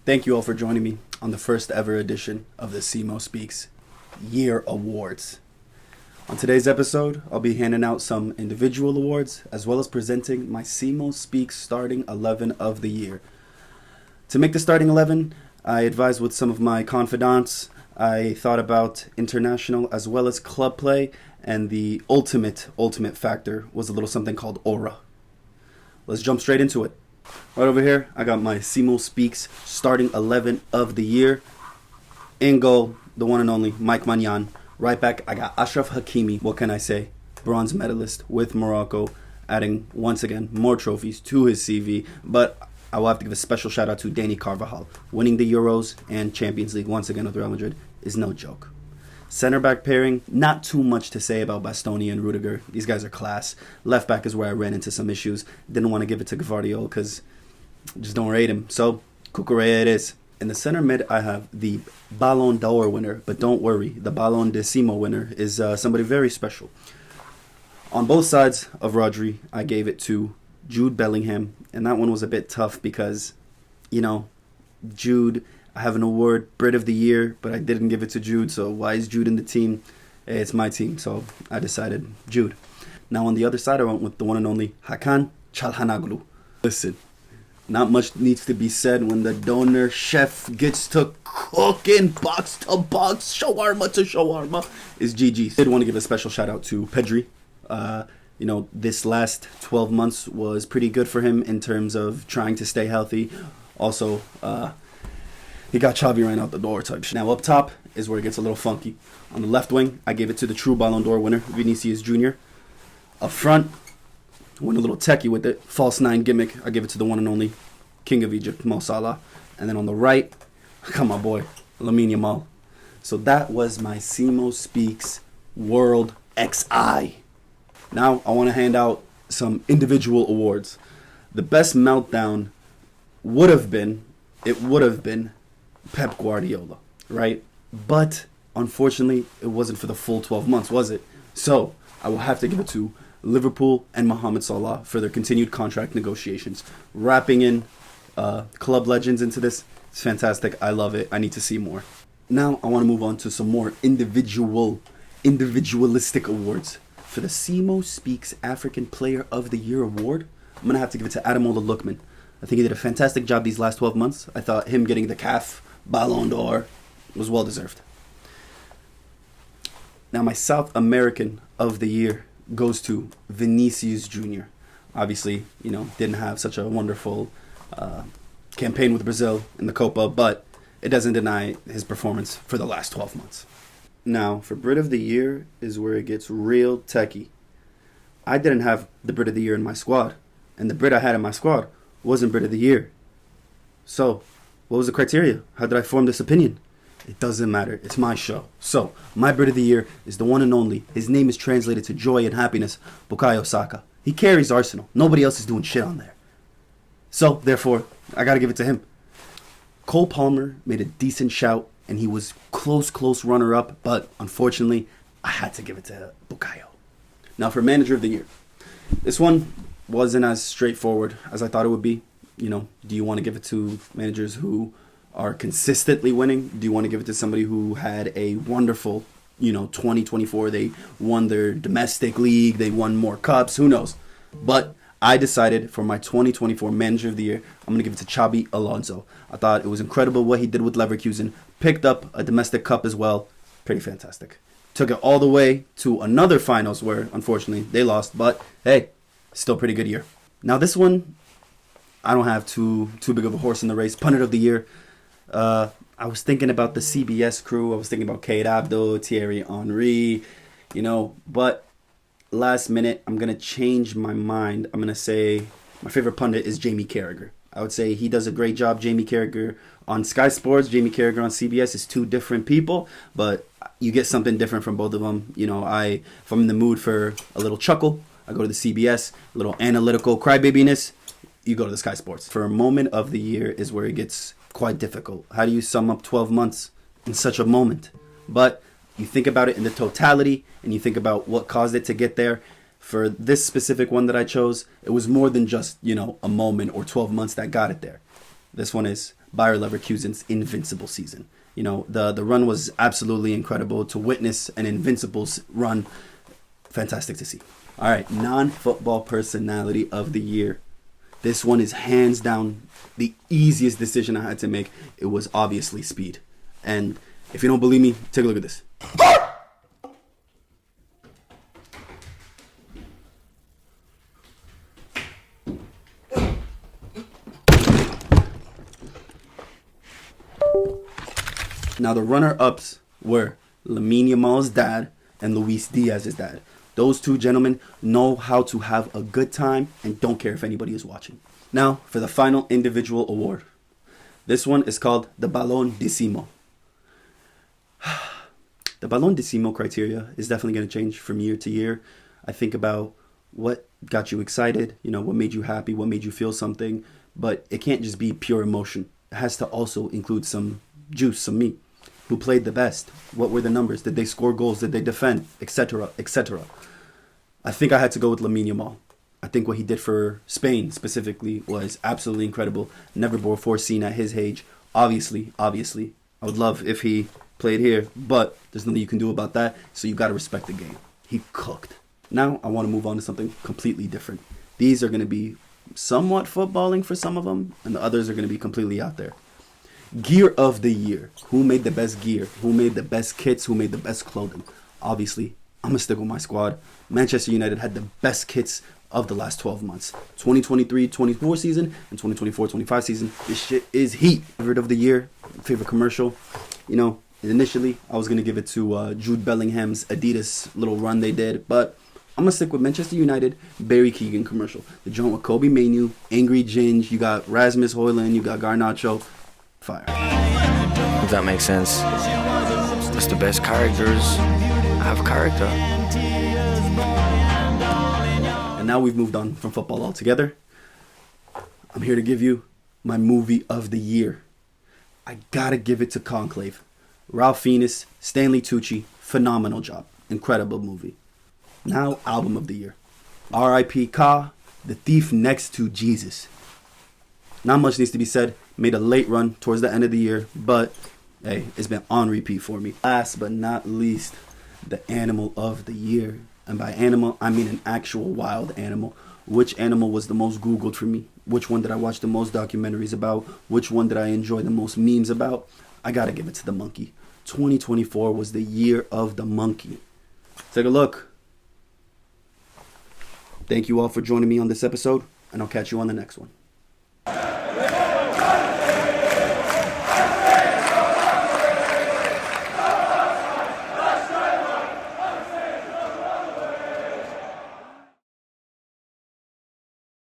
Thank you all for joining me on the first ever edition of the CMO Speaks Year Awards. On today's episode, I'll be handing out some individual awards as well as presenting my CMO Speaks starting 11 of the year. To make the starting 11, I advised with some of my confidants. I thought about international as well as club play, and the ultimate factor was a little something called aura. Let's jump straight into it. Right over here, I got my CMO Speaks starting 11 of the year. In goal, the one and only Mike Maignan. Right back, I got Achraf Hakimi. What can I say? Bronze medalist with Morocco, adding once again more trophies to his CV. But I will have to give a special shout out to Dani Carvajal. Winning the Euros and Champions League once again with Real Madrid is no joke. Center back pairing, not too much to say about Bastoni and Rudiger. These guys are class. Left back is where I ran into some issues. Didn't want to give it to Gvardiol because just don't rate him. So, Cucurella it is. In the center mid, I have the Ballon d'Or winner. But don't worry, the Ballon d'Or winner is somebody very special. On both sides of Rodri, I gave it to Jude Bellingham. And that one was a bit tough because, Jude, I have an award, Brit of the Year, but I didn't give it to Jude. So why is Jude in the team? It's my team, so I decided Jude. Now on the other side, I went with the one and only Hakan Çalhanoğlu. Listen, not much needs to be said when the donor chef gets to cooking box to box, shawarma to shawarma, is GG. I did want to give a special shout out to Pedri. This last 12 months was pretty good for him in terms of trying to stay healthy. Also, he got Xavi right out the door type shit. Now up top is where it gets a little funky. On the left wing, I gave it to the true Ballon d'Or winner, Vinicius Jr. Up front, went a little techie with it. False 9 gimmick, I give it to the one and only King of Egypt, Mo Salah. And then on the right, I got my boy, Lamine Yamal. So that was my CMO Speaks World XI. Now I want to hand out some individual awards. The best meltdown would have been Pep Guardiola, right? But unfortunately, it wasn't for the full 12 months, was it? So I will have to give it to Liverpool and Mohamed Salah for their continued contract negotiations. Wrapping in club legends into this, it's fantastic. I love it. I need to see more. Now I want to move on to some more individualistic awards. For the CMO Speaks African Player of the Year award, I'm going to have to give it to Ademola Lookman. I think he did a fantastic job these last 12 months. I thought him getting the CAF Ballon d'Or was well deserved. Now my South American of the year goes to Vinicius Jr. Obviously, didn't have such a wonderful campaign with Brazil in the Copa, but it doesn't deny his performance for the last 12 months. Now, for Brit of the Year is where it gets real techie. I didn't have the Brit of the Year in my squad, and the Brit I had in my squad wasn't Brit of the Year. So, what was the criteria? How did I form this opinion? It doesn't matter. It's my show. So, my Brit of the Year is the one and only. His name is translated to joy and happiness, Bukayo Saka. He carries Arsenal. Nobody else is doing shit on there. So, therefore, I got to give it to him. Cole Palmer made a decent shout, and he was close runner-up, but unfortunately, I had to give it to Bukayo. Now, for Manager of the Year. This one wasn't as straightforward as I thought it would be. Do you want to give it to managers who are consistently winning? Do you want to give it to somebody who had a wonderful, 2024? They won their domestic league. They won more cups. Who knows? But I decided for my 2024 Manager of the Year, I'm going to give it to Xabi Alonso. I thought it was incredible what he did with Leverkusen. Picked up a domestic cup as well. Pretty fantastic. Took it all the way to another finals where, unfortunately, they lost. But, hey, still pretty good year. Now, this one, I don't have too big of a horse in the race. Punter of the Year. I was thinking about the CBS crew. I was thinking about Kate Abdo, Thierry Henry, But last minute, I'm going to change my mind. I'm going to say my favorite pundit is Jamie Carragher. I would say he does a great job. Jamie Carragher on Sky Sports, Jamie Carragher on CBS is two different people, but you get something different from both of them. If I'm in the mood for a little chuckle, I go to the CBS. A little analytical crybabiness, you go to the Sky Sports. For a moment of the year is where it gets quite difficult. How do you sum up 12 months in such a moment? But you think about it in the totality, and you think about what caused it to get there. For this specific one that I chose, it was more than just, a moment or 12 months that got it there. This one is Bayer Leverkusen's invincible season. You know, the run was absolutely incredible. To witness an Invincibles run, fantastic to see. All right, non-football personality of the year. This one is hands down the easiest decision I had to make. It was obviously Speed. And if you don't believe me, take a look at this. Now, the runner-ups were Lamine Yamal's dad and Luis Diaz's dad. Those two gentlemen know how to have a good time and don't care if anybody is watching. Now, for the final individual award. This one is called the Ballon d'Issimo. The Ballon d'Issimo criteria is definitely going to change from year to year. I think about what got you excited, you know, what made you happy, what made you feel something. But it can't just be pure emotion. It has to also include some juice, some meat. Who played the best? What were the numbers? Did they score goals? Did they defend? Etc. Etc. I think I had to go with Lamine Yamal. I think what he did for Spain specifically was absolutely incredible. Never before seen at his age. Obviously, I would love if he played here, but there's nothing you can do about that, so you got to respect the game. He cooked. Now I want to move on to something completely different. These are going to be somewhat footballing for some of them, and the others are going to be completely out there. Gear of the year. Who made the best gear? Who made the best kits? Who made the best clothing? Obviously, I'm going to stick with my squad. Manchester United had the best kits of the last 12 months. 2023-24 season and 2024-25 season. This shit is heat. Favorite of the year. Favorite commercial. You know, initially, I was going to give it to Jude Bellingham's Adidas little run they did. But I'm going to stick with Manchester United, Barry Keoghan commercial. The joint with Kobe Manu, Angry Ginge. You got Rasmus Højlund. You got Garnacho. Fire. If that makes sense. It's the best characters. I have a character. And now we've moved on from football altogether. I'm here to give you my movie of the year. I gotta give it to Conclave. Ralph Fiennes, Stanley Tucci, phenomenal job. Incredible movie. Now, album of the year. R.I.P. Ka, The Thief Next to Jesus. Not much needs to be said. Made a late run towards the end of the year, but hey, it's been on repeat for me. Last but not least, the animal of the year. And by animal, I mean an actual wild animal. Which animal was the most Googled for me? Which one did I watch the most documentaries about? Which one did I enjoy the most memes about? I gotta give it to the monkey. 2024 was the year of the monkey. Take a look. Thank you all for joining me on this episode, and I'll catch you on the next one.